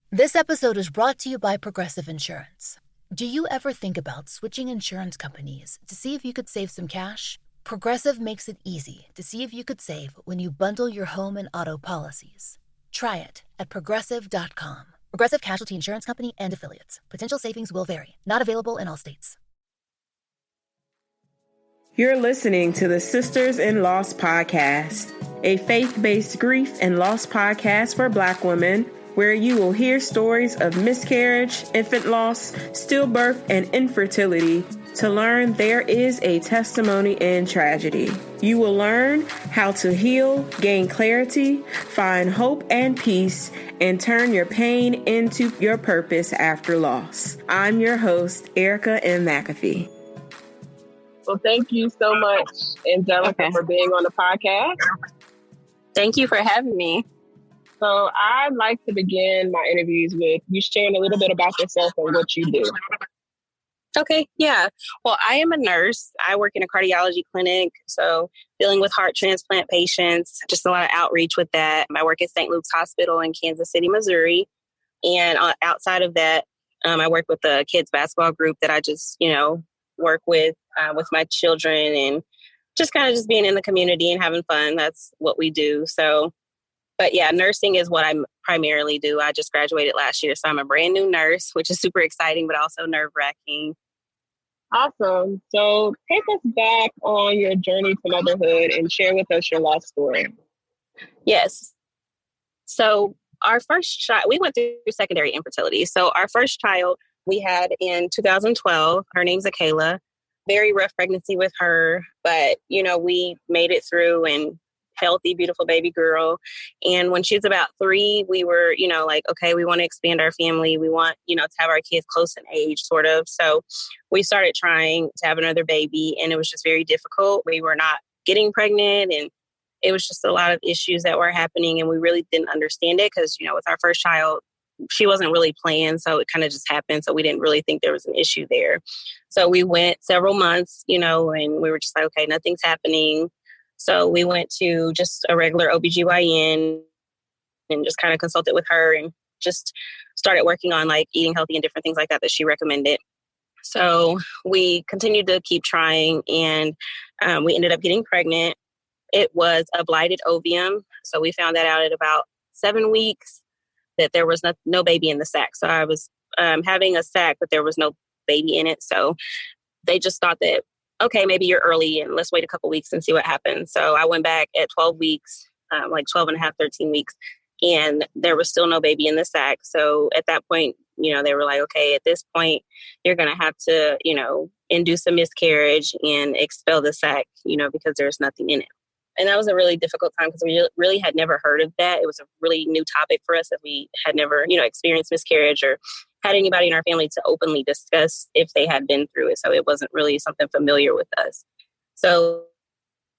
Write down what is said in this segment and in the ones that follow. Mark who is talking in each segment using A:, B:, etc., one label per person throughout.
A: This episode is brought to you by Progressive Insurance. Do you ever think about switching insurance companies to see if you could save some cash? Progressive makes it easy to see if you could save when you bundle your home and auto policies. Try it at Progressive.com. Progressive Casualty Insurance Company and Affiliates. Potential savings will vary. Not available in all states.
B: You're listening to the Sisters in Loss podcast, a faith-based grief and loss podcast for Black women, where you will hear stories of miscarriage, infant loss, stillbirth, and infertility to learn there is a testimony in tragedy. You will learn how to heal, gain clarity, find hope and peace, and turn your pain into your purpose after loss. I'm your host, Erica M. McAfee.
C: Well, thank you so much, Angelica, for being on the podcast.
D: Thank you for having me.
C: So I'd like to begin my interviews with you sharing a little bit about yourself and what you do.
D: Okay, yeah. Well, I am a nurse. I work in a cardiology clinic, so dealing with heart transplant patients, just a lot of outreach with that. I work at St. Luke's Hospital in Kansas City, Missouri. And outside of that, I work with the kids basketball group that I just, work with my children and just kind of just being in the community and having fun. That's what we do. So, but yeah, nursing is what I primarily do. I just graduated last year, so I'm a brand new nurse, which is super exciting, but also nerve-wracking.
C: Awesome. So take us back on your journey to motherhood and share with us your loss story.
D: Yes. So our first child, we went through secondary infertility. So our first child we had in 2012, her name's Akayla. Very rough pregnancy with her, but, we made it through and healthy, beautiful baby girl. And when she was about 3, we were, okay, we want to expand our family. We want, to have our kids close in age, sort of. So we started trying to have another baby, and it was just very difficult. We were not getting pregnant, and it was just a lot of issues that were happening, and we really didn't understand it because, with our first child, she wasn't really planned, so it kind of just happened. So we didn't really think there was an issue there. So we went several months, and we were just like, okay, nothing's happening. So we went to just a regular OBGYN and just kind of consulted with her and just started working on like eating healthy and different things like that she recommended. So we continued to keep trying, and we ended up getting pregnant. It was a blighted ovum. So we found that out at about 7 weeks that there was no baby in the sac. So I was having a sac, but there was no baby in it. So they just thought that, okay, maybe you're early and let's wait a couple weeks and see what happens. So I went back at 12 weeks, like 12 and a half, 13 weeks, and there was still no baby in the sac. So at that point, they were like, okay, at this point, you're going to have to, induce a miscarriage and expel the sac, because there's nothing in it. And that was a really difficult time because we really had never heard of that. It was a really new topic for us that we had never, experienced miscarriage or had anybody in our family to openly discuss if they had been through it. So it wasn't really something familiar with us. So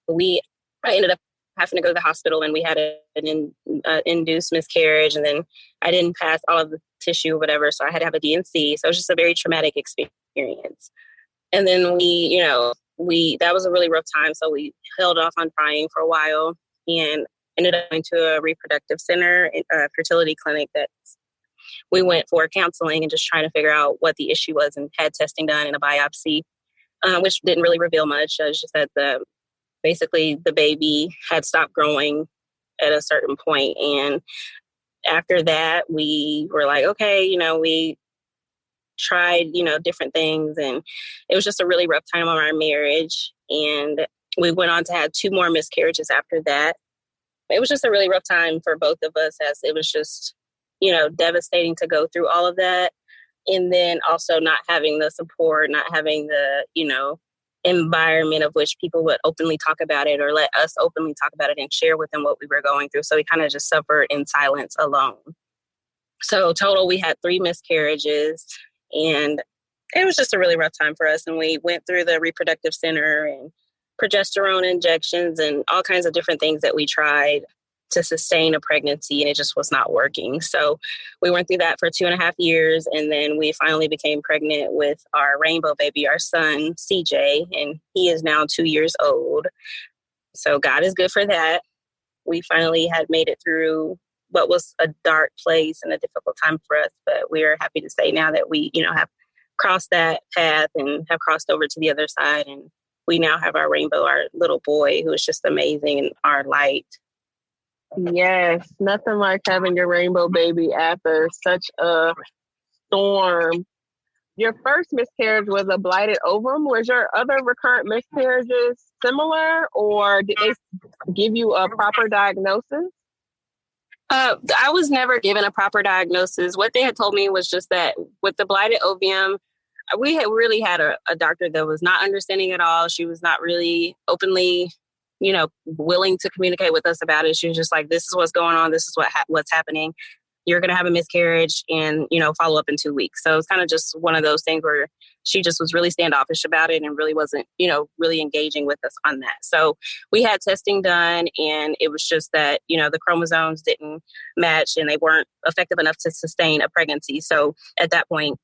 D: I ended up having to go to the hospital, and we had an induced miscarriage, and then I didn't pass all of the tissue or whatever. So I had to have a D&C. So it was just a very traumatic experience. And then that was a really rough time. So we held off on trying for a while and ended up going to a reproductive center, a fertility clinic that we went for counseling and just trying to figure out what the issue was, and had testing done and a biopsy, which didn't really reveal much. It was just that basically the baby had stopped growing at a certain point. And after that, we were like, okay, we tried, different things. And it was just a really rough time on our marriage. And we went on to have 2 more miscarriages after that. It was just a really rough time for both of us, as it was just, devastating to go through all of that. And then also not having the support, not having the, environment of which people would openly talk about it or let us openly talk about it and share with them what we were going through. So we kind of just suffered in silence alone. So total, we had 3 miscarriages, and it was just a really rough time for us. And we went through the reproductive center and progesterone injections and all kinds of different things that we tried to sustain a pregnancy, and it just was not working. So we went through that for 2.5 years, and then we finally became pregnant with our rainbow baby, our son, CJ, and he is now 2 years old. So God is good for that. We finally had made it through what was a dark place and a difficult time for us. But we are happy to say now that we, have crossed that path and have crossed over to the other side. And we now have our rainbow, our little boy, who is just amazing, and our light.
C: Yes, nothing like having your rainbow baby after such a storm. Your first miscarriage was a blighted ovum. Was your other recurrent miscarriages similar, or did they give you a proper diagnosis?
D: I was never given a proper diagnosis. What they had told me was just that with the blighted ovum, we had really had a doctor that was not understanding at all. She was not really openly, willing to communicate with us about it. She was just like, this is what's going on. This is what's happening. You're going to have a miscarriage and, follow up in 2 weeks. So it's kind of just one of those things where she just was really standoffish about it and really wasn't, really engaging with us on that. So we had testing done, and it was just that, the chromosomes didn't match and they weren't effective enough to sustain a pregnancy. So at that point,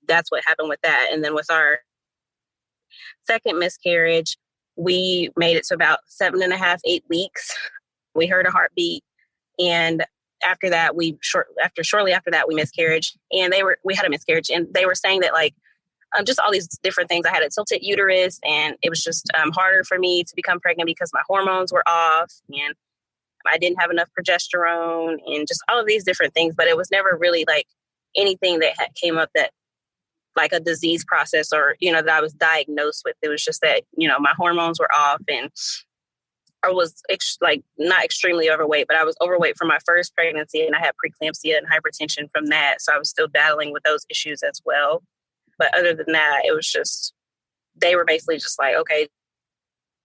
D: that's what happened with that. And then with our second miscarriage, we made it to about 7.5, 8 weeks. We heard a heartbeat, and after that, shortly after that, we miscarried, and we had a miscarriage, and they were saying that just all these different things. I had a tilted uterus, and it was just harder for me to become pregnant because my hormones were off, and I didn't have enough progesterone, and just all of these different things. But it was never really anything that came up that a disease process or, that I was diagnosed with. It was just that, my hormones were off, and I was not extremely overweight, but I was overweight from my first pregnancy, and I had preeclampsia and hypertension from that. So I was still battling with those issues as well. But other than that, it was just, they were basically just like, okay,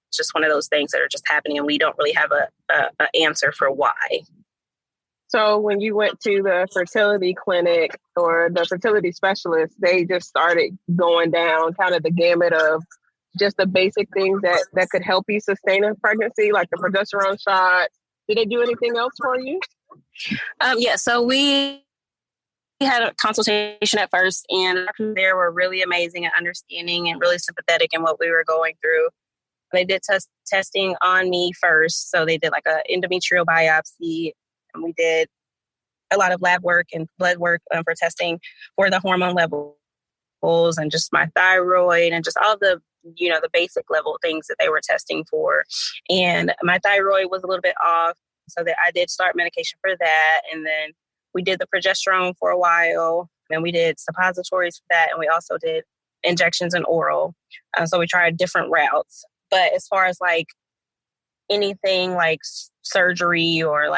D: it's just one of those things that are just happening, and we don't really have a answer for why.
C: So when you went to the fertility clinic or the fertility specialist, they just started going down kind of the gamut of just the basic things that could help you sustain a pregnancy, like the progesterone shot. Did they do anything else for you?
D: Yeah, so we had a consultation at first, and doctors there were really amazing and understanding and really sympathetic in what we were going through. They did testing on me first. So they did an endometrial biopsy, and we did a lot of lab work and blood work for testing for the hormone levels and just my thyroid and just all the, the basic level things that they were testing for. And my thyroid was a little bit off, so that I did start medication for that. And then we did the progesterone for a while, and we did suppositories for that. And we also did injections and oral. So we tried different routes. But as far as anything like surgery or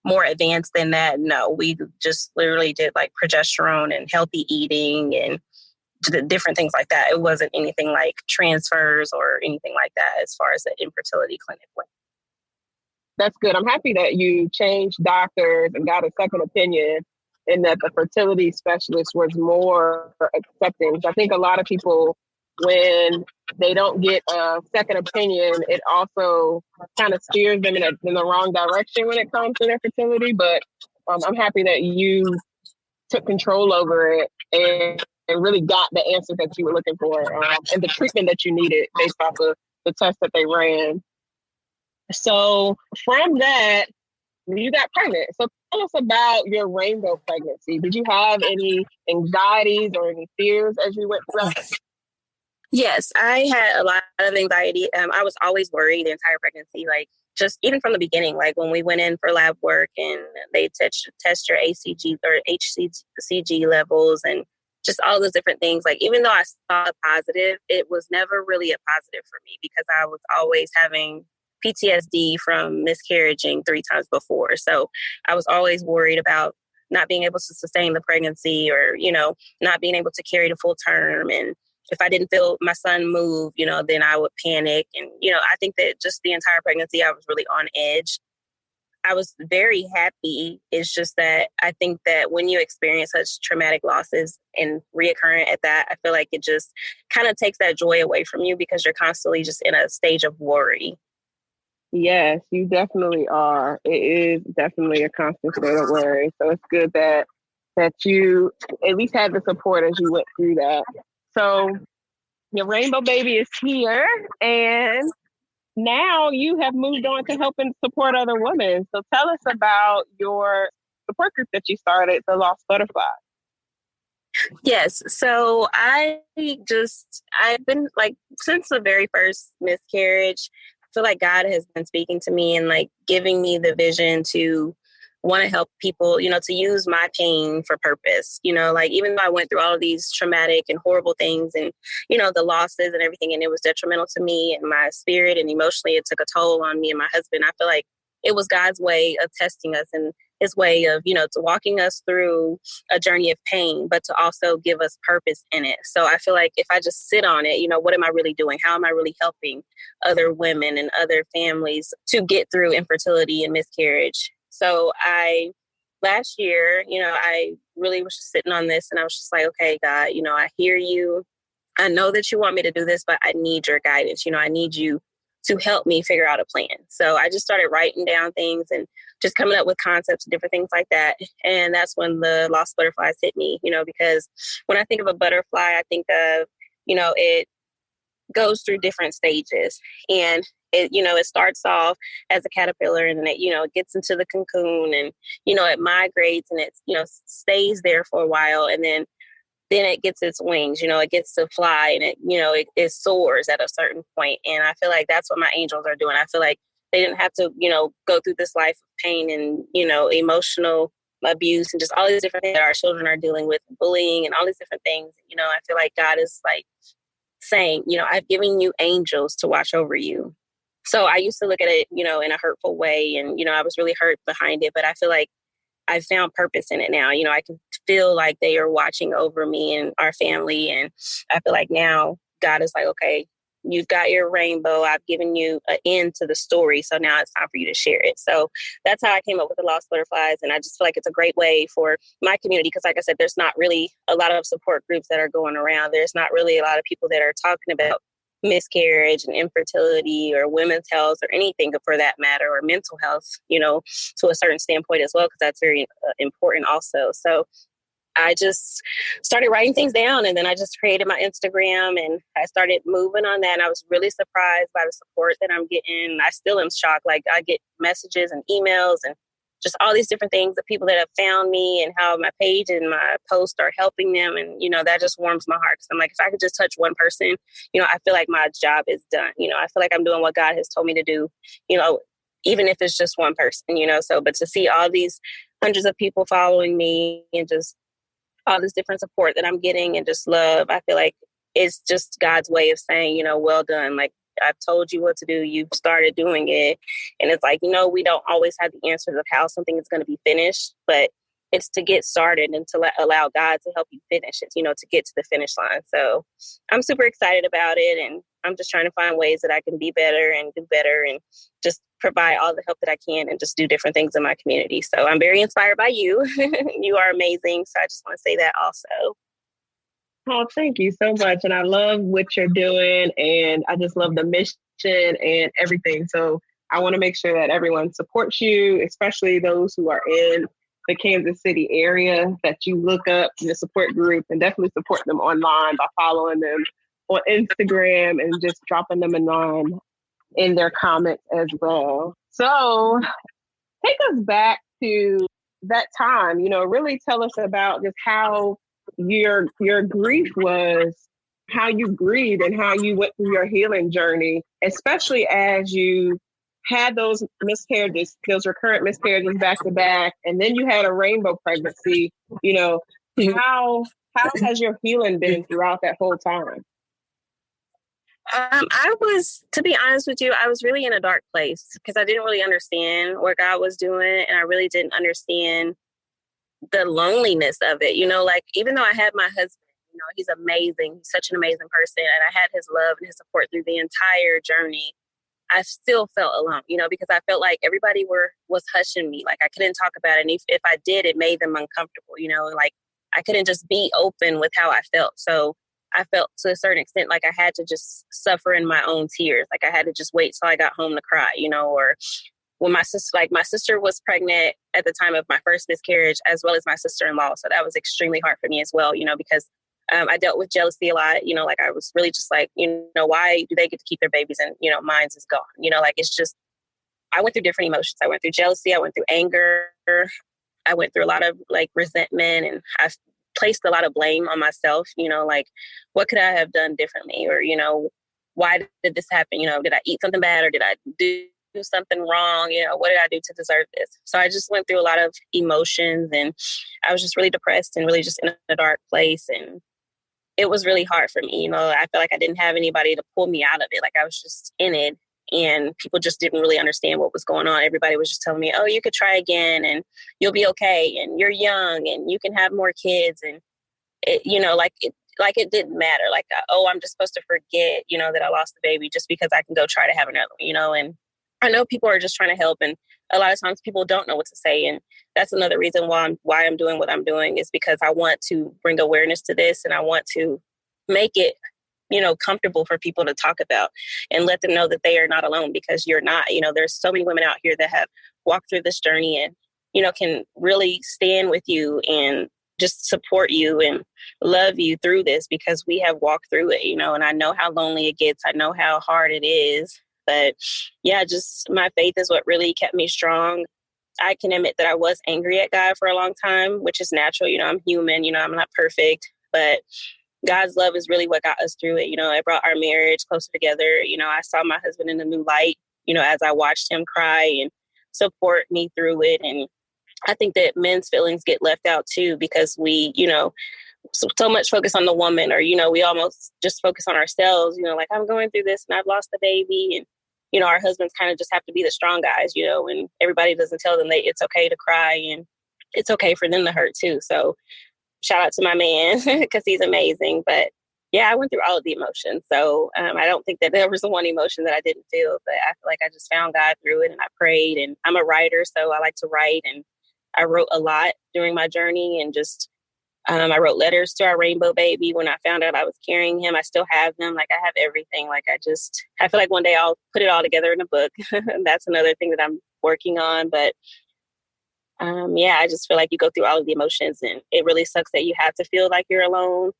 D: more advanced than that, no, we just literally did progesterone and healthy eating and different things like that. It wasn't anything like transfers or anything like that as far as the infertility clinic went.
C: That's good. I'm happy that you changed doctors and got a second opinion, and that the fertility specialist was more accepting. I think a lot of people, when they don't get a second opinion, it also kind of steers them in the wrong direction when it comes to their fertility. But I'm happy that you took control over it and really got the answer that you were looking for and the treatment that you needed based off of the test that they ran. So from that, you got pregnant. So tell us about your rainbow pregnancy. Did you have any anxieties or any fears as you went through that?
D: Yes, I had a lot of anxiety. I was always worried the entire pregnancy, just even from the beginning, when we went in for lab work and they test your ACG or HCG levels and just all those different things. Even though I saw a positive, it was never really a positive for me because I was always having PTSD from miscarrying 3 times before. So I was always worried about not being able to sustain the pregnancy or, not being able to carry the full term. And if I didn't feel my son move, then I would panic. And, I think that just the entire pregnancy, I was really on edge. I was very happy. It's just that I think that when you experience such traumatic losses and reoccurring at that, I feel like it just kind of takes that joy away from you because you're constantly just in a stage of worry.
C: Yes, you definitely are. It is definitely a constant state of worry. So it's good that you at least had the support as you went through that. So your rainbow baby is here, and now you have moved on to help and support other women. So tell us about your support group that you started, the Lost Butterfly.
D: Yes. So I've been like, since the very first miscarriage, I feel like God has been speaking to me and like giving me the vision to want to help people, to use my pain for purpose. Like even though I went through all of these traumatic and horrible things and, the losses and everything, and it was detrimental to me and my spirit and emotionally, it took a toll on me and my husband. I feel like it was God's way of testing us and his way of, to walking us through a journey of pain, but to also give us purpose in it. So I feel like if I just sit on it, what am I really doing? How am I really helping other women and other families to get through infertility and miscarriage? So last year, I really was just sitting on this and I was just like, okay, God, I hear you. I know that you want me to do this, but I need your guidance. I need you to help me figure out a plan. So I just started writing down things and just coming up with concepts and different things like that. And that's when the Lost Butterflies hit me, because when I think of a butterfly, I think of, it goes through different stages, and it starts off as a caterpillar, and then it gets into the cocoon, and, it migrates and it, stays there for a while. And then it gets its wings, it gets to fly, and it soars at a certain point. And I feel like that's what my angels are doing. I feel like they didn't have to, go through this life of pain and, emotional abuse and just all these different things that our children are dealing with, bullying and all these different things. I feel like God is like saying, I've given you angels to watch over you. So I used to look at it, in a hurtful way. And, I was really hurt behind it. But I feel like I found purpose in it now. I can feel like they are watching over me and our family. And I feel like now God is like, okay, you've got your rainbow. I've given you an end to the story. So now it's time for you to share it. So that's how I came up with the Lost Butterflies. And I just feel like it's a great way for my community. Because like I said, there's not really a lot of support groups that are going around. There's not really a lot of people that are talking about miscarriage and infertility or women's health or anything for that matter, or mental health, to a certain standpoint as well, because that's very important also. So I just started writing things down, and then I just created my Instagram and I started moving on that. And I was really surprised by the support that I'm getting. I still am shocked. Like I get messages and emails and just all these different things of people that have found me and how my page and my posts are helping them. And, that just warms my heart. Cause I'm like, if I could just touch one person, I feel like my job is done. I feel like I'm doing what God has told me to do, even if it's just one person, so, but to see all these hundreds of people following me and just all this different support that I'm getting and just love, I feel like it's just God's way of saying, well done. Like, I've told you what to do. You've started doing it. And it's like, we don't always have the answers of how something is going to be finished, but it's to get started and to allow God to help you finish it, to get to the finish line. So I'm super excited about it. And I'm just trying to find ways that I can be better and do better and just provide all the help that I can and just do different things in my community. So I'm very inspired by you. You are amazing. So I just want to say that also.
C: Oh, thank you so much. And I love what you're doing. And I just love the mission and everything. So I want to make sure that everyone supports you, especially those who are in the Kansas City area, that you look up the support group and definitely support them online by following them on Instagram and just dropping them in line in their comments as well. So take us back to that time, really tell us about just how your grief was, how you grieved and how you went through your healing journey, especially as you had those miscarriages, those recurrent miscarriages back to back, and then you had a rainbow pregnancy. How has your healing been throughout that whole time?
D: To be honest with you, I was really in a dark place because I didn't really understand what God was doing. And I really didn't understand the loneliness of it. Like even though I had my husband, he's amazing. He's such an amazing person. And I had his love and his support through the entire journey. I still felt alone, because I felt like everybody was hushing me. Like I couldn't talk about it. And if I did, it made them uncomfortable, like I couldn't just be open with how I felt. So I felt to a certain extent like I had to just suffer in my own tears. Like I had to just wait till I got home to cry, or when my sister was pregnant at the time of my first miscarriage, as well as my sister-in-law. So that was extremely hard for me as well, because I dealt with jealousy a lot. Like I was really just like, why do they get to keep their babies and, mine's is gone? Like it's just, I went through different emotions. I went through jealousy. I went through anger. I went through a lot of like resentment, and I placed a lot of blame on myself, like what could I have done differently? Or, why did this happen? Did I eat something bad, or did I do something wrong? What did I do to deserve this? So I just went through a lot of emotions, and I was just really depressed and really just in a dark place. And it was really hard for me. I felt like I didn't have anybody to pull me out of it. Like I was just in it, and people just didn't really understand what was going on. Everybody was just telling me, oh, you could try again and you'll be okay. And you're young and you can have more kids. And it, it didn't matter. Like, I'm just supposed to forget, that I lost the baby just because I can go try to have another one, and I know people are just trying to help. And a lot of times people don't know what to say. And that's another reason why I'm doing what I'm doing, is because I want to bring awareness to this, and I want to make it, comfortable for people to talk about and let them know that they are not alone, because you're not. There's so many women out here that have walked through this journey and, can really stand with you and just support you and love you through this, because we have walked through it, and I know how lonely it gets. I know how hard it is. But yeah, just my faith is what really kept me strong. I can admit that I was angry at God for a long time, which is natural. I'm human, I'm not perfect, but God's love is really what got us through it. It brought our marriage closer together. I saw my husband in a new light, as I watched him cry and support me through it. And I think that men's feelings get left out too, because we, so much focus on the woman, or, we almost just focus on ourselves, like I'm going through this and I've lost the baby. And, our husbands kind of just have to be the strong guys, and everybody doesn't tell them that it's okay to cry and it's okay for them to hurt too. So shout out to my man, because he's amazing. But yeah, I went through all of the emotions. So I don't think that there was one emotion that I didn't feel, but I feel like I just found God through it, and I prayed. And I'm a writer, so I like to write, and I wrote a lot during my journey, and just I wrote letters to our rainbow baby when I found out I was carrying him. I still have them. Like I have everything. Like I feel like one day I'll put it all together in a book. That's another thing that I'm working on. But yeah, I just feel like you go through all of the emotions, and it really sucks that you have to feel like you're alone.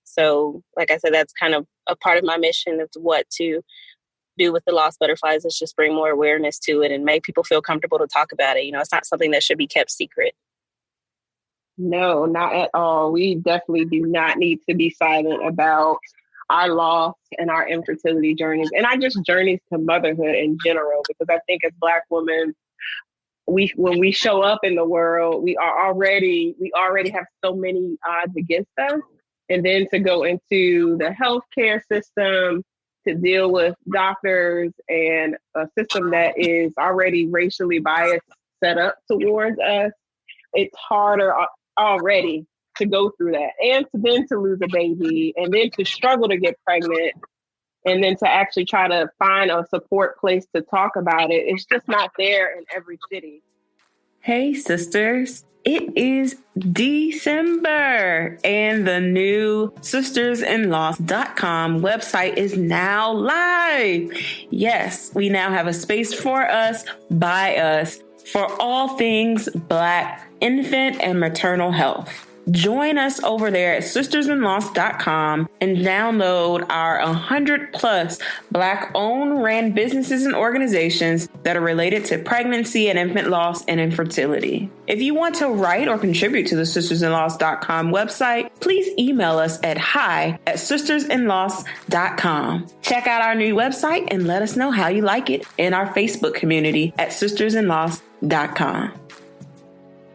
D: So like I said, that's kind of a part of my mission of what to do with the Lost Butterflies, is just bring more awareness to it and make people feel comfortable to talk about it. It's not something that should be kept secret.
C: No, not at all. We definitely do not need to be silent about our loss and our infertility journeys, and our just journeys to motherhood in general, because I think as Black women, when we show up in the world, we already have so many odds against us. And then to go into the healthcare system, to deal with doctors and a system that is already racially biased, set up towards us, it's harder already to go through that. And to lose a baby, and then to struggle to get pregnant, and then to actually try to find a support place to talk about it. It's just not there in every city.
B: Hey, sisters. It is December, and the new sistersinloss.com website is now live. Yes, we now have a space for us, by us, for all things Black infant and maternal health. Join us over there at sistersinloss.com and download our 100 plus Black owned ran businesses and organizations that are related to pregnancy and infant loss and infertility. If you want to write or contribute to the sistersinloss.com website, please email us at hi@sistersinloss.com. Check out our new website and let us know how you like it in our Facebook community at sistersinloss.com.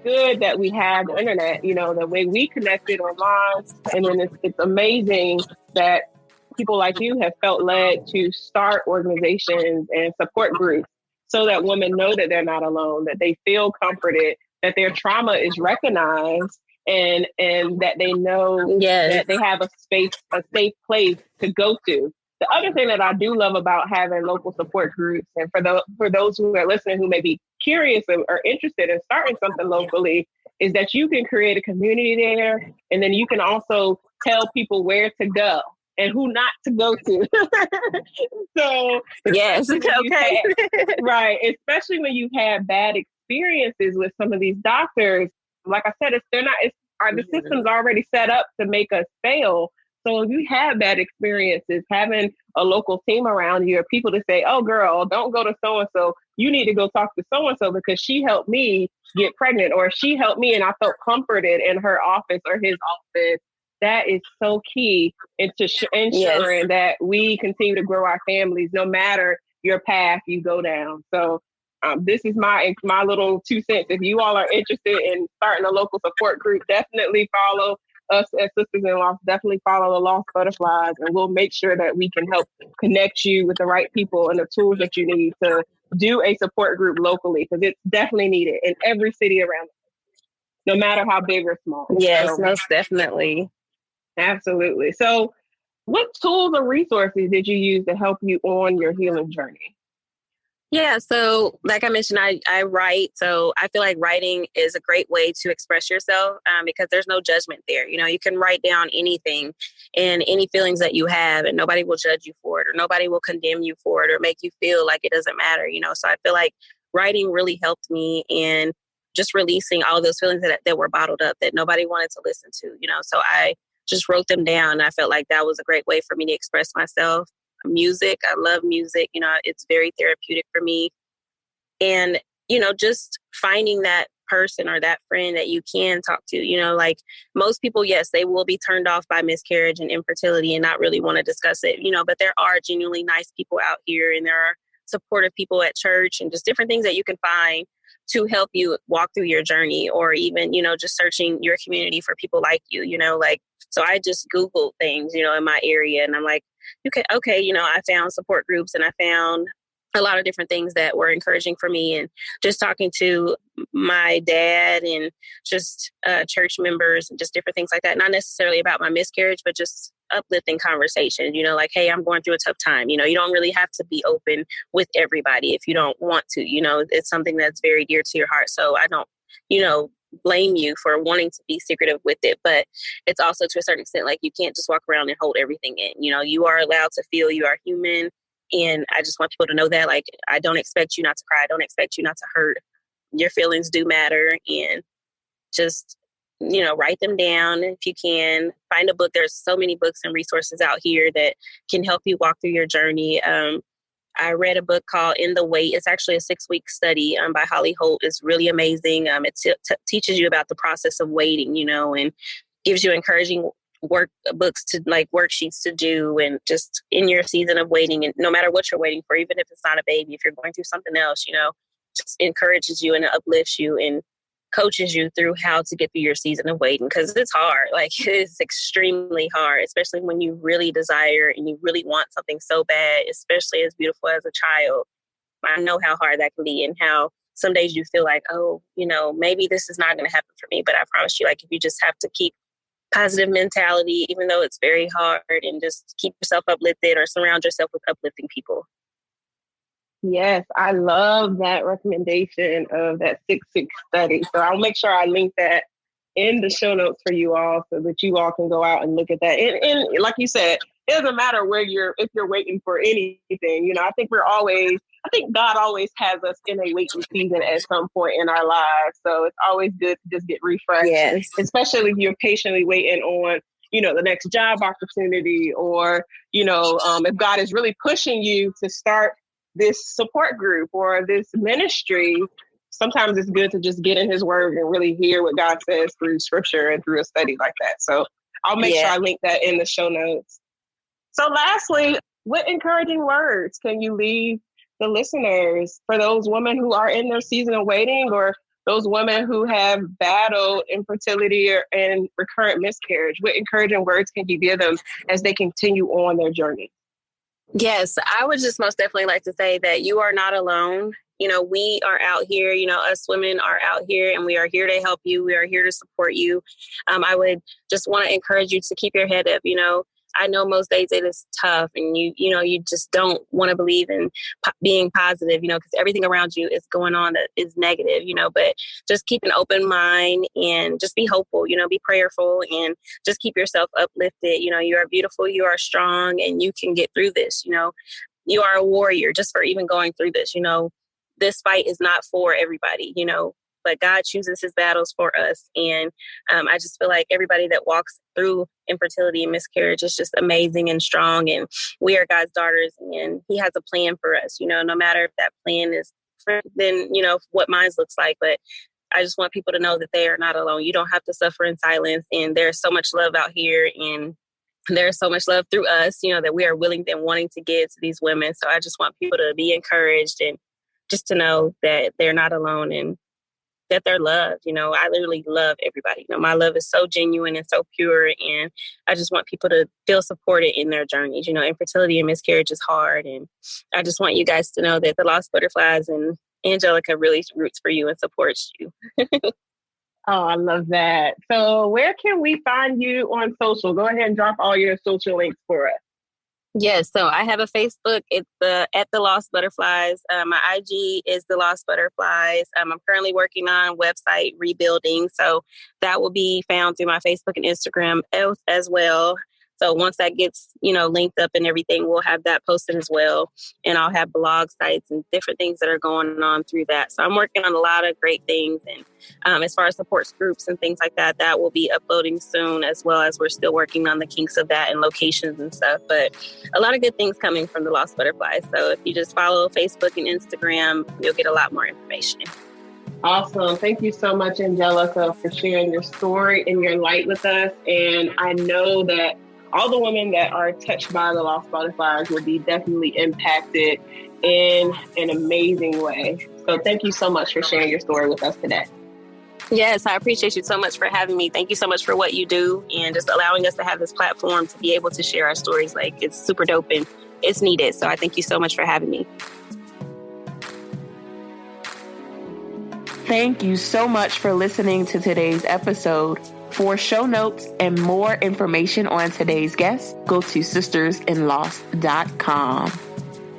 C: Good that we have the internet, the way we connected online. And then it's amazing that people like you have felt led to start organizations and support groups so that women know that they're not alone, that they feel comforted, that their trauma is recognized, and that they know that they have a safe place to go to. The other thing that I do love about having local support groups, and for those who are listening who may be curious or interested in starting something locally, is that you can create a community there, and then you can also tell people where to go and who not to go to. So
D: yes, okay,
C: right, especially when you've had bad experiences with some of these doctors. Like I said, the system's already set up to make us fail. So if you have bad experiences, having a local team around you or people to say, oh, girl, don't go to so-and-so. You need to go talk to so-and-so because she helped me get pregnant, or she helped me and I felt comforted in her office or his office. That is so key into ensuring that we continue to grow our families, no matter your path you go down. So this is my little 2 cents. If you all are interested in starting a local support group, definitely follow us as Sisters in Loss. Definitely follow the Lost Butterflies, and we'll make sure that we can help connect you with the right people and the tools that you need to do a support group locally, because it's definitely needed in every city around, no matter how big or small.
D: Yes, so, most definitely.
C: Absolutely. So what tools or resources did you use to help you on your healing journey?
D: Yeah. So like I mentioned, I write. So I feel like writing is a great way to express yourself because there's no judgment there. You know, you can write down anything and any feelings that you have, and nobody will judge you for it, or nobody will condemn you for it, or make you feel like it doesn't matter. You know, so I feel like writing really helped me in just releasing all of those feelings that were bottled up that nobody wanted to listen to, you know. So I just wrote them down. I felt like that was a great way for me to express myself. Music, I love music. You know, it's very therapeutic for me. And, you know, just finding that person or that friend that you can talk to, you know, like most people, yes, they will be turned off by miscarriage and infertility and not really want to discuss it, you know, but there are genuinely nice people out here, and there are supportive people at church and just different things that you can find to help you walk through your journey, or even, you know, just searching your community for people like you know, like, so I just Googled things, you know, in my area, and I'm like, okay, you know, I found support groups, and I found a lot of different things that were encouraging for me, and just talking to my dad and just church members and just different things like that. Not necessarily about my miscarriage, but just uplifting conversations, you know, like, hey, I'm going through a tough time. You know, you don't really have to be open with everybody if you don't want to, you know, it's something that's very dear to your heart. So I don't, you know, blame you for wanting to be secretive with it, but it's also to a certain extent, like, you can't just walk around and hold everything in. You know, you are allowed to feel, you are human. And I just want people to know that, like, I don't expect you not to cry. I don't expect you not to hurt. Your feelings do matter. And just, you know, write them down if you can. Find a book. There's so many books and resources out here that can help you walk through your journey. I read a book called In the Wait. It's actually a 6-week study by Holly Holt. It's really amazing. It teaches you about the process of waiting, you know, and gives you encouraging books to, like, worksheets to do, and just in your season of waiting, and no matter what you're waiting for, even if it's not a baby, if you're going through something else, you know, just encourages you and uplifts you and coaches you through how to get through your season of waiting, because it's hard. Like, it's extremely hard, especially when you really desire and you really want something so bad, especially as beautiful as a child. I know how hard that can be, and how some days you feel like, oh, you know, maybe this is not going to happen for me. But I promise you, like, if you just have to keep positive mentality, even though it's very hard, and just keep yourself uplifted or surround yourself with uplifting people.
C: Yes, I love that recommendation of that 6-week study. So I'll make sure I link that in the show notes for you all, so that you all can go out and look at that. And like you said, it doesn't matter if you're waiting for anything. You know, I think God always has us in a waiting season at some point in our lives. So it's always good to just get refreshed,
D: yes,
C: especially if you're patiently waiting on, you know, the next job opportunity, or, you know, if God is really pushing you to start this support group or this ministry. Sometimes it's good to just get in his word and really hear what God says through scripture and through a study like that. So I'll make sure I link that in the show notes. So lastly, what encouraging words can you leave the listeners for those women who are in their season of waiting, or those women who have battled infertility and recurrent miscarriage? What encouraging words can you give them as they continue on their journey?
D: Yes, I would just most definitely like to say that you are not alone. You know, we are out here, you know, us women are out here, and we are here to help you. We are here to support you. I would just want to encourage you to keep your head up. You know, I know most days it is tough, and you just don't want to believe in being positive, you know, because everything around you is going on that is negative, you know, but just keep an open mind and just be hopeful, you know, be prayerful, and just keep yourself uplifted. You know, you are beautiful, you are strong, and you can get through this. You know, you are a warrior just for even going through this. You know, this fight is not for everybody. You know, but God chooses his battles for us. And I just feel like everybody that walks through infertility and miscarriage is just amazing and strong. And we are God's daughters, and he has a plan for us, no matter if that plan is different than, what mine looks like. But I just want people to know that they are not alone. You don't have to suffer in silence. And there's so much love out here, and there's so much love through us, that we are willing and wanting to give to these women. So I just want people to be encouraged and just to know that they're not alone and that they're loved. I literally love everybody. My love is so genuine and so pure. And I just want people to feel supported in their journeys. Infertility and miscarriage is hard. And I just want you guys to know that the Lost Butterflies and Angelica really roots for you and supports you.
C: Oh, I love that. So where can we find you on social? Go ahead and drop all your social links for us.
D: Yes, so I have a Facebook. It's at the Lost Butterflies. My IG is the Lost Butterflies. I'm currently working on website rebuilding, so that will be found through my Facebook and Instagram as well. So once that gets, linked up and everything, we'll have that posted as well. And I'll have blog sites and different things that are going on through that. So I'm working on a lot of great things. And as far as support groups and things like that, that will be uploading soon, as well as we're still working on the kinks of that and locations and stuff. But a lot of good things coming from the Lost Butterflies. So if you just follow Facebook and Instagram, you'll get a lot more information.
C: Awesome. Thank you so much, Angelica, for sharing your story and your light with us. And I know that all the women that are touched by the Lost Butterflies will be definitely impacted in an amazing way. So thank you so much for sharing your story with us today.
D: Yes, I appreciate you so much for having me. Thank you so much for what you do and just allowing us to have this platform to be able to share our stories. Like, it's super dope and it's needed. So I thank you so much for having me.
B: Thank you so much for listening to today's episode. For show notes and more information on today's guest, go to sistersinlost.com.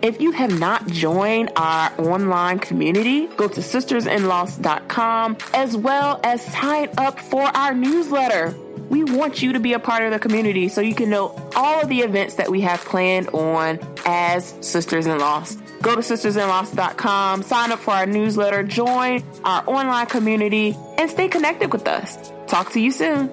B: If you have not joined our online community, go to sistersinlost.com, as well as sign up for our newsletter. We want you to be a part of the community so you can know all of the events that we have planned on as Sisters in Lost. Go to sistersinlost.com, sign up for our newsletter, join our online community, and stay connected with us. Talk to you soon.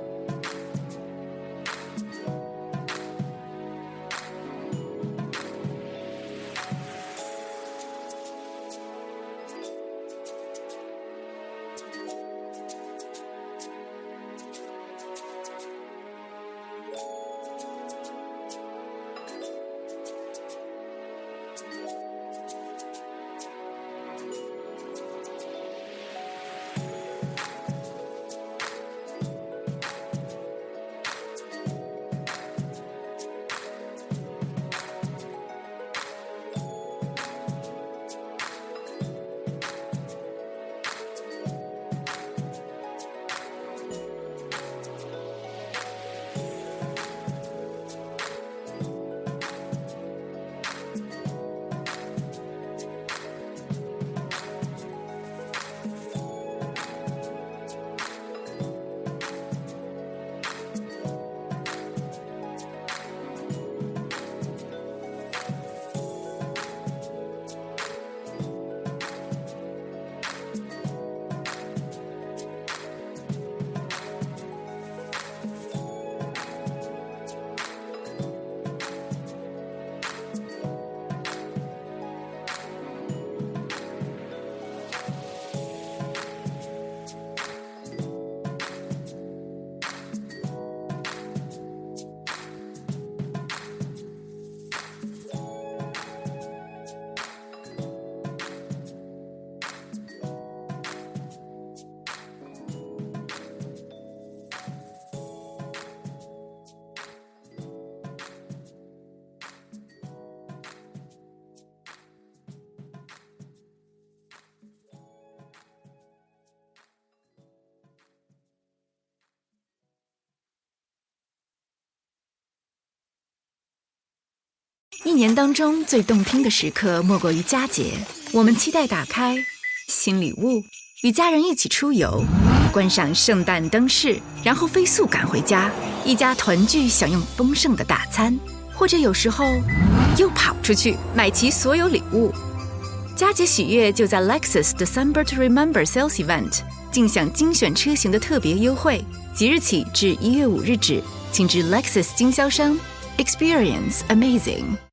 E: 一年当中最动听的时刻莫过于佳节，我们期待打开新礼物，与家人一起出游，观赏圣诞灯饰，然后飞速赶回家，一家团聚享用丰盛的大餐，或者有时候又跑出去买齐所有礼物。佳节喜悦就在 Lexus December to Remember Sales Event，尽享精选车型的特别优惠，即日起至1月5日止，请至 Lexus 经销商 Experience Amazing。